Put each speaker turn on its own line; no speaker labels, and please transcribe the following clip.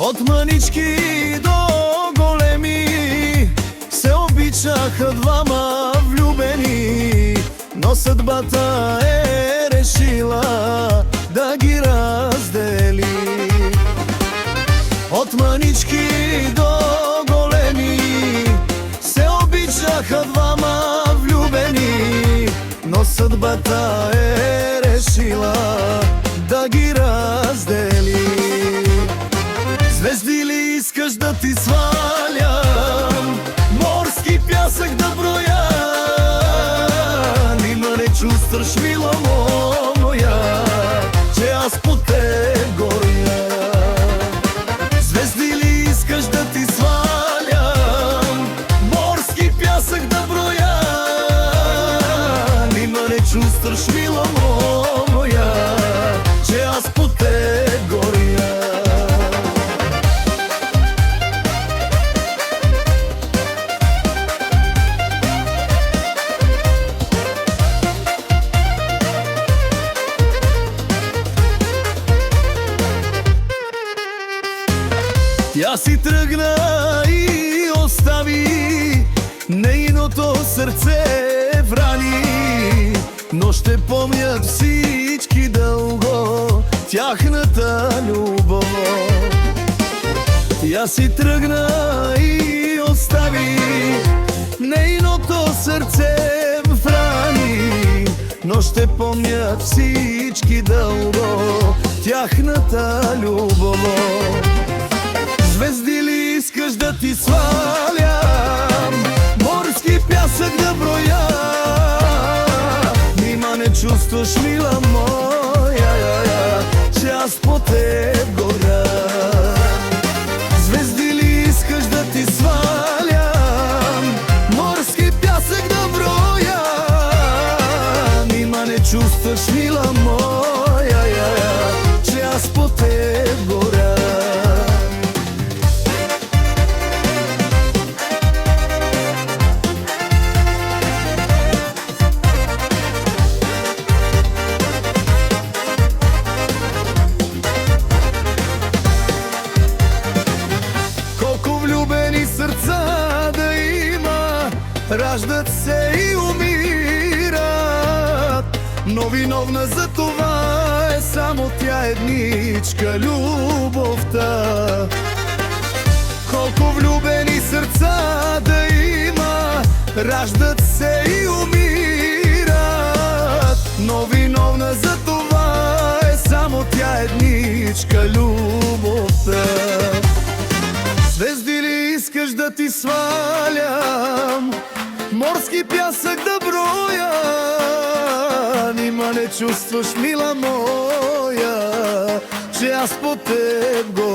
От мънички до големи се обичаха двама влюбени, но съдбата е решила да ги раздели. От мънички до големи се обичаха двама влюбени, но съдбата е решила да ги раздели. Звезди ли искаш да ти свалям, морски пясък да броя? Нима не чувстваш, мила моя, че аз по теб горя? Звезди ли искаш да ти свалям, морски пясък да броя? Нима не чувстваш, мила моя, че аз по теб горя? Тя си тръгна и остави нейното сърце в рани, но ще помнят всички дълго тяхната любов. Тя си тръгна и остави нейното сърце в рани, но ще помнят всички дълго тяхната любов. Звезди ли искаш да ти свалям, морски пясък да броя? Нима не чувстваш, мила моя, че аз по теб горя? Звезди ли искаш да ти свалям, морски пясък да броя? Нима не чувстваш, мила моя, че аз по теб горя? Сърца да има, раждат се и умират, но виновна за това е само тя едничка, любовта. Колко влюбени сърца да има, раждат се и умират, но виновна за това е само тя едничка, любовта. Звезди ли искаш да ти свалям, морски пясък да броя? Нима не чувстваш, мила моя, че аз по теб горя?